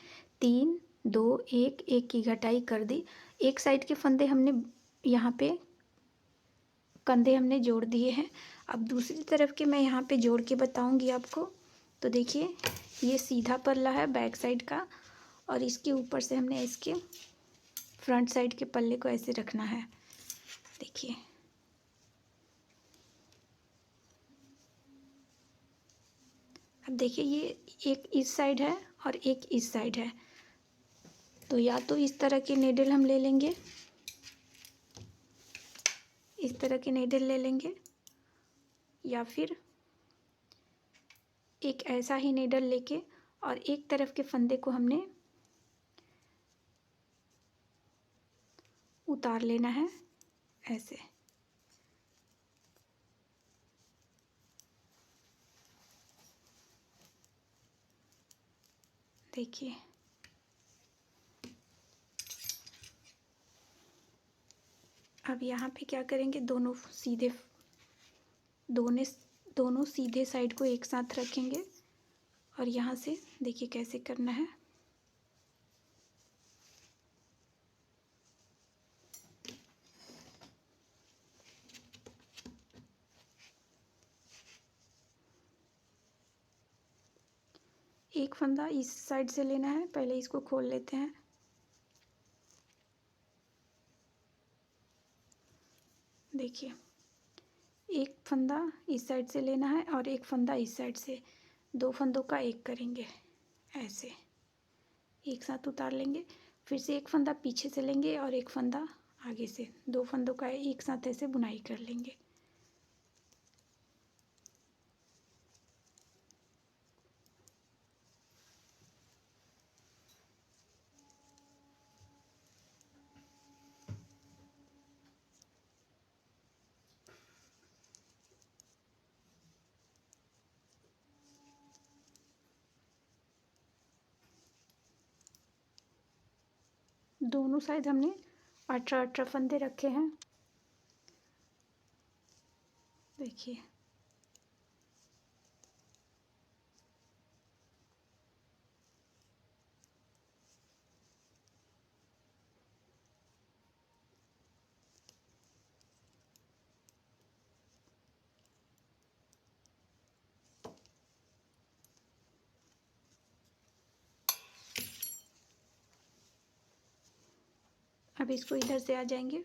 S1: 3 2 1 1 की घटाई कर दी। एक साइड के फंदे हमने यहाँ पे कंधे हमने जोड़ दिए हैं। अब दूसरी तरफ के मैं यहाँ पे जोड़ के बताऊँगी आपको। तो देखिए ये सीधा पल्ला है बैक साइड का, और इसके ऊपर से हमने इसके फ्रंट साइड के पल्ले को ऐसे रखना है। देखिए अब देखिए ये एक इस साइड है और एक इस साइड है, तो या तो इस तरह के नेडल हम ले लेंगे, इस तरह के नेडल ले लेंगे, या फिर एक ऐसा ही नेडल लेके और एक तरफ के फंदे को हमने उतार लेना है ऐसे। देखिए अब यहाँ पे क्या करेंगे, दोनों सीधे साइड को एक साथ रखेंगे, और यहाँ से देखिए कैसे करना है। एक फंदा इस साइड से लेना है, पहले इसको खोल लेते हैं। देखिए एक फंदा इस साइड से लेना है और एक फंदा इस साइड से, 2 फंदों का 1 करेंगे ऐसे, एक साथ उतार लेंगे। फिर से एक फंदा पीछे से लेंगे और एक फंदा आगे से 2 फंदों का एक साथ ऐसे बुनाई कर लेंगे। दोनों साइड हमने 18 फंदे रखे हैं। देखिए अब इसको इधर से आ जाएंगे।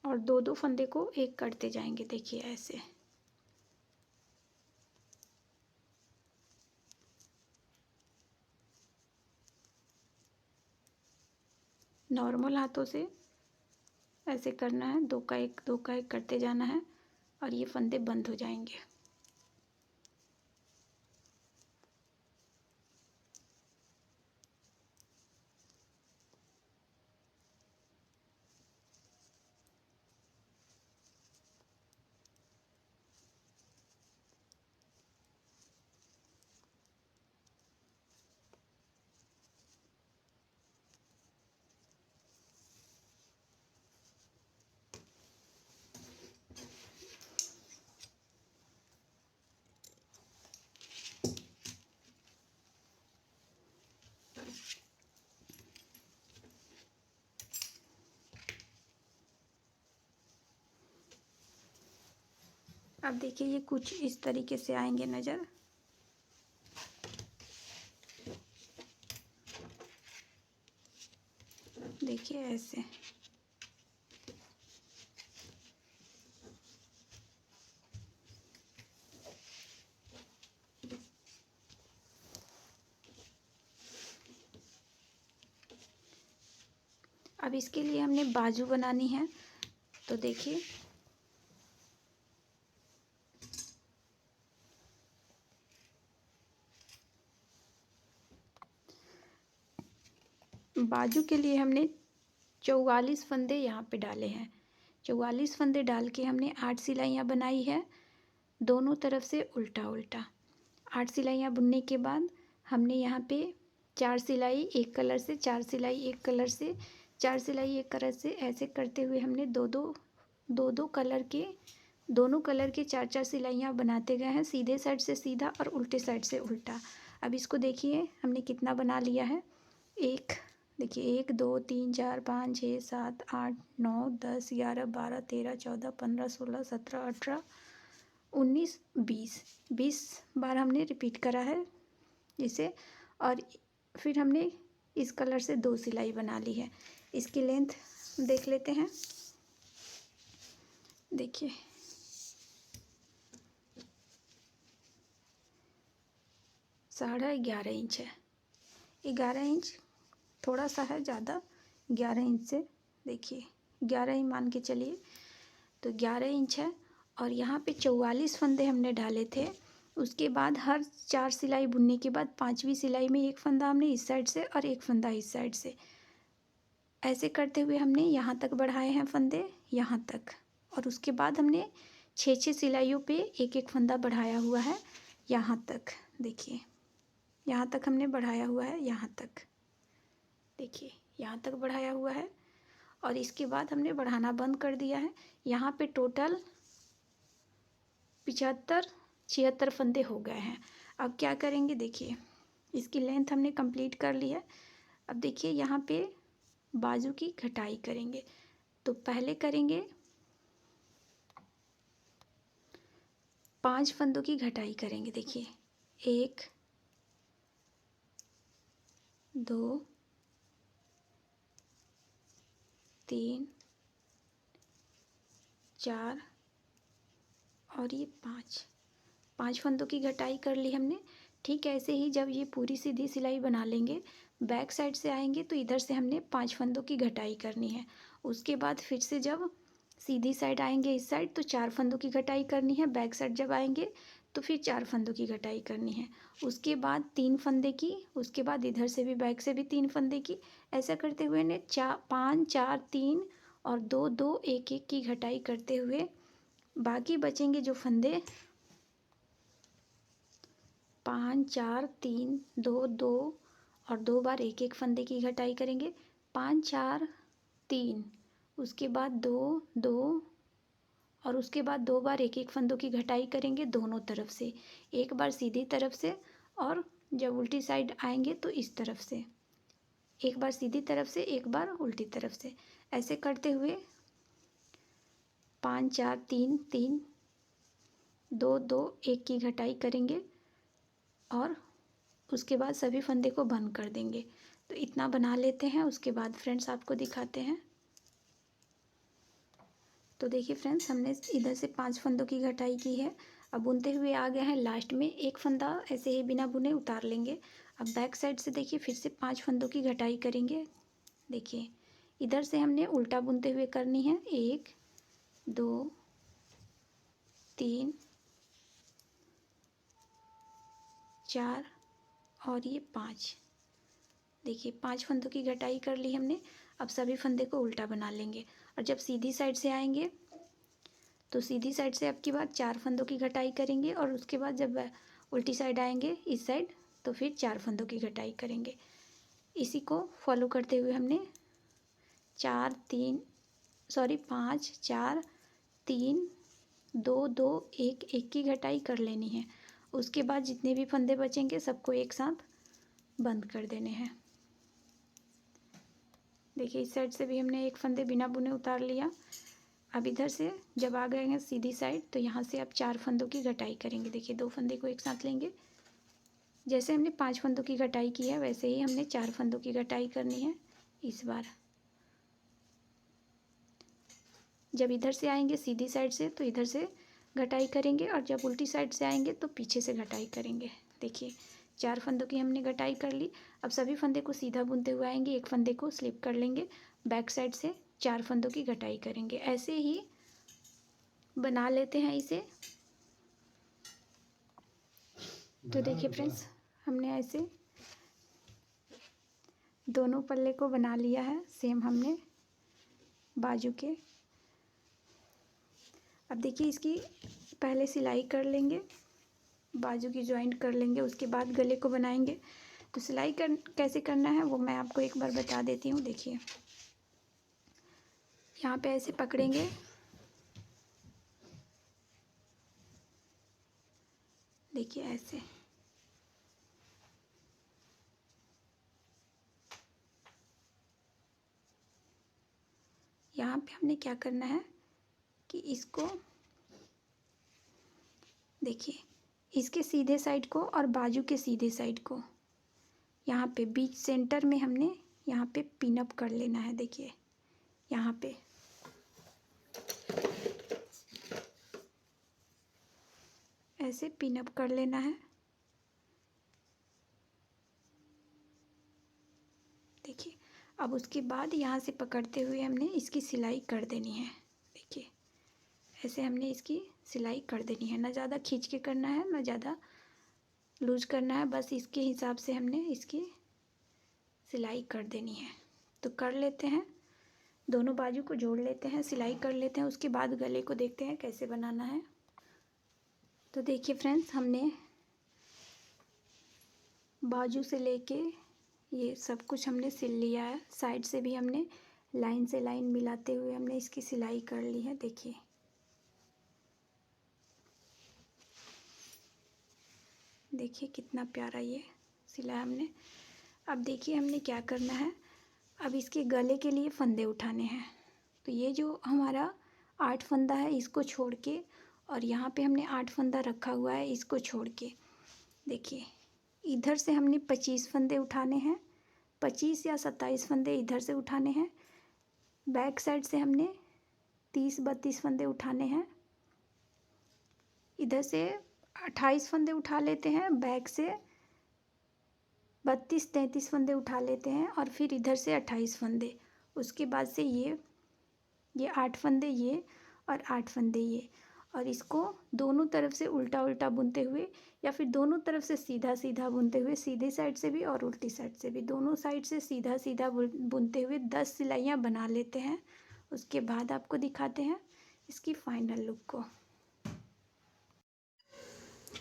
S1: और 2-2 फंदे को एक करते जाएंगे। देखिए ऐसे। नॉर्मल हाथों से ऐसे करना है, 2 का 1 2 का 1 करते जाना है और ये फंदे बंद हो जाएंगे। अब देखिए ये कुछ इस तरीके से आएंगे नज़र। देखिए ऐसे। अब इसके लिए हमने बाजू बनानी है, तो देखिए बाजू के लिए हमने 44 फंदे यहाँ पे डाले हैं। 44 फंदे डाल के हमने 8 सिलाइयाँ बनाई है, दोनों तरफ से उल्टा उल्टा। 8 सिलाइयाँ बुनने के बाद हमने यहाँ पे 4 सिलाई एक कलर से, 4 सिलाई एक कलर से, 4 सिलाई एक कलर से, ऐसे करते हुए हमने दो कलर के, दोनों कलर के 4-4 सिलाइयाँ बनाते गए हैं, सीधे साइड से सीधा और उल्टे साइड से उल्टा। अब इसको देखिए हमने कितना बना लिया है। देखिए 1 2 3 4 5 6 7 8 9 10 11 12 13 14 15 16 17 18 19 20 बार हमने रिपीट करा है इसे। और फिर हमने इस कलर से 2 सिलाई बना ली है। इसकी लेंथ देख लेते हैं। देखिए 11.5 इंच है। 11 इंच थोड़ा सा है ज़्यादा, 11 इंच से देखिए 11 ही मान के चलिए, तो 11 इंच है। और यहाँ पे 44 फंदे हमने डाले थे। उसके बाद हर 4 सिलाई बुनने के बाद 5वीं सिलाई में एक फंदा हमने इस साइड से और एक फंदा इस साइड से, ऐसे करते हुए हमने यहाँ तक बढ़ाए हैं फंदे, यहाँ तक। और उसके बाद हमने 6-6 सिलाइयों पे एक एक फंदा बढ़ाया हुआ है यहाँ तक। देखिए यहाँ तक हमने बढ़ाया हुआ है, यहाँ तक देखिए यहाँ तक बढ़ाया हुआ है। और इसके बाद हमने बढ़ाना बंद कर दिया है। यहाँ पे टोटल 75-76 फंदे हो गए हैं। अब क्या करेंगे, देखिए इसकी लेंथ हमने कंप्लीट कर ली है। अब देखिए यहाँ पे बाजू की घटाई करेंगे, तो पहले करेंगे 5 फंदों की घटाई करेंगे। देखिए 1 2 3 4 और ये 5। 5 फंदों की घटाई कर ली हमने। ठीक ऐसे ही जब ये पूरी सीधी सिलाई बना लेंगे, बैक साइड से आएंगे तो इधर से हमने 5 फंदों की घटाई करनी है। उसके बाद फिर से जब सीधी साइड आएंगे इस साइड तो 4 फंदों की घटाई करनी है। बैक साइड जब आएंगे तो फिर 4 फंदों की घटाई करनी है। उसके बाद 3 फंदे की, उसके बाद इधर से भी बैक से भी 3 फंदे की। ऐसा करते हुए ने 5 4 3 और 2 2 1 1 की घटाई करते हुए बाकी बचेंगे जो फंदे 5 4 3 2 2 और 2 बार 1 1 फंदे की घटाई करेंगे। 5 4 3, उसके बाद 2 2 और उसके बाद 2 बार 1 1 फंदों की घटाई करेंगे दोनों तरफ से। एक बार सीधी तरफ से और जब उल्टी साइड आएंगे तो इस तरफ से। एक बार सीधी तरफ से, एक बार उल्टी तरफ से। ऐसे करते हुए 5 4 3 3 2 2 1 की घटाई करेंगे और उसके बाद सभी फंदे को बंद कर देंगे। तो इतना बना लेते हैं। उसके बाद फ्रेंड्स आपको दिखाते हैं। तो देखिए फ्रेंड्स, हमने इधर से 5 फंदों की घटाई की है। अब बुनते हुए आ गए हैं लास्ट में। एक फंदा ऐसे ही बिना बुने उतार लेंगे। अब बैक साइड से देखिए फिर से 5 फंदों की घटाई करेंगे। देखिए इधर से हमने उल्टा बुनते हुए करनी है। 1 2 3 4 और ये 5। देखिए 5 फंदों की घटाई कर ली हमने। अब सभी फंदे को उल्टा बना लेंगे और जब सीधी साइड से आएंगे तो सीधी साइड से अब की बार 4 फंदों की घटाई करेंगे और उसके बाद जब उल्टी साइड आएंगे इस साइड तो फिर 4 फंदों की घटाई करेंगे। इसी को फॉलो करते हुए हमने 5 4 3 2 2 1 1 की घटाई कर लेनी है। उसके बाद जितने भी फंदे बचेंगे सबको एक साथ बंद कर देने हैं। देखिए इस साइड से भी हमने एक फंदे बिना बुने उतार लिया। अब इधर से जब आ गए हैं सीधी साइड तो यहाँ से अब 4 फंदों की घटाई करेंगे। देखिए 2 फंदे को एक साथ लेंगे। जैसे हमने 5 फंदों की घटाई की है वैसे ही हमने 4 फंदों की घटाई करनी है इस बार। जब इधर से आएंगे सीधी साइड से तो इधर से घटाई करेंगे और जब उल्टी साइड से आएंगे तो पीछे से घटाई करेंगे। देखिए 4 फंदों की हमने घटाई कर ली। अब सभी फंदे को सीधा बुनते हुए आएंगे, एक फंदे को स्लिप कर लेंगे, बैक साइड से 4 फंदों की घटाई करेंगे। ऐसे ही बना लेते हैं इसे। तो देखिए फ्रेंड्स, हमने ऐसे दोनों पल्ले को बना लिया है सेम हमने बाजू के। अब देखिए इसकी पहले सिलाई कर लेंगे, बाजू की जॉइंट कर लेंगे, उसके बाद गले को बनाएंगे। तो सिलाई कैसे करना है वो मैं आपको एक बार बता देती हूँ। देखिए यहाँ पे ऐसे पकड़ेंगे, देखिए ऐसे। यहाँ पे हमने क्या करना है कि इसको देखिए, इसके सीधे साइड को और बाजू के सीधे साइड को यहाँ पे बीच सेंटर में हमने यहाँ पे पिन अप कर लेना है। देखिए यहाँ पे ऐसे पिन अप कर लेना है। देखिए अब उसके बाद यहाँ से पकड़ते हुए हमने इसकी सिलाई कर देनी है। देखिए ऐसे हमने इसकी सिलाई कर देनी है। ना ज़्यादा खींच के करना है ना ज़्यादा लूज करना है, बस इसके हिसाब से हमने इसकी सिलाई कर देनी है। तो कर लेते हैं, दोनों बाजू को जोड़ लेते हैं, सिलाई कर लेते हैं। उसके बाद गले को देखते हैं कैसे बनाना है। तो देखिए फ्रेंड्स, हमने बाजू से लेके ये सब कुछ हमने सिल लिया है। साइड से भी हमने लाइन से लाइन मिलाते हुए हमने इसकी सिलाई कर ली है। देखिए देखिए कितना प्यारा ये सिला हमने। अब देखिए हमने क्या करना है, अब इसके गले के लिए फंदे उठाने हैं। तो ये जो हमारा 8 फंदा है इसको छोड़ के और यहाँ पे हमने 8 फंदा रखा हुआ है, इसको छोड़ के देखिए इधर से हमने 25 फंदे उठाने हैं। 25 या 27 फंदे इधर से उठाने हैं। बैक साइड से हमने 30 32 फंदे उठाने हैं। इधर से 28 फंदे उठा लेते हैं, बैक से 32-33 फंदे उठा लेते हैं और फिर इधर से 28 फंदे। उसके बाद से ये 8 फंदे ये और 8 फंदे ये, और इसको दोनों तरफ से उल्टा उल्टा बुनते हुए या फिर दोनों तरफ से सीधा सीधा बुनते हुए, सीधी साइड से भी और उल्टी साइड से भी, दोनों साइड से सीधा सीधा बुनते हुए 10 सिलाइयाँ बना लेते हैं। उसके बाद आपको दिखाते हैं इसकी फाइनल लुक को।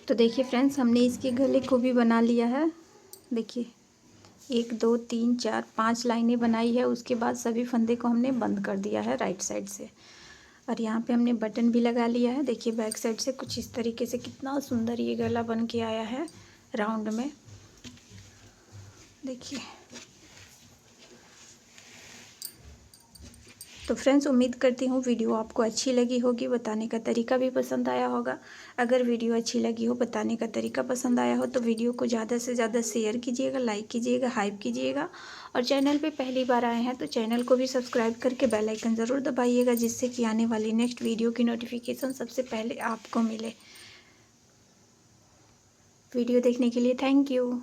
S1: तो देखिए फ्रेंड्स, हमने इसके गले को भी बना लिया है। देखिए 1 2 3 4 5 लाइनें बनाई है। उसके बाद सभी फंदे को हमने बंद कर दिया है राइट साइड से, और यहाँ पे हमने बटन भी लगा लिया है। देखिए बैक साइड से कुछ इस तरीके से कितना सुंदर ये गला बन के आया है राउंड में। देखिए तो फ्रेंड्स, उम्मीद करती हूँ वीडियो आपको अच्छी लगी होगी, बताने का तरीका भी पसंद आया होगा। अगर वीडियो अच्छी लगी हो, बताने का तरीका पसंद आया हो, तो वीडियो को ज़्यादा से ज़्यादा शेयर कीजिएगा, लाइक कीजिएगा, हाइप कीजिएगा। और चैनल पे पहली बार आए हैं तो चैनल को भी सब्सक्राइब करके बेल आइकन ज़रूर दबाइएगा, जिससे कि आने वाली नेक्स्ट वीडियो की नोटिफिकेशन सबसे पहले आपको मिले। वीडियो देखने के लिए थैंक यू।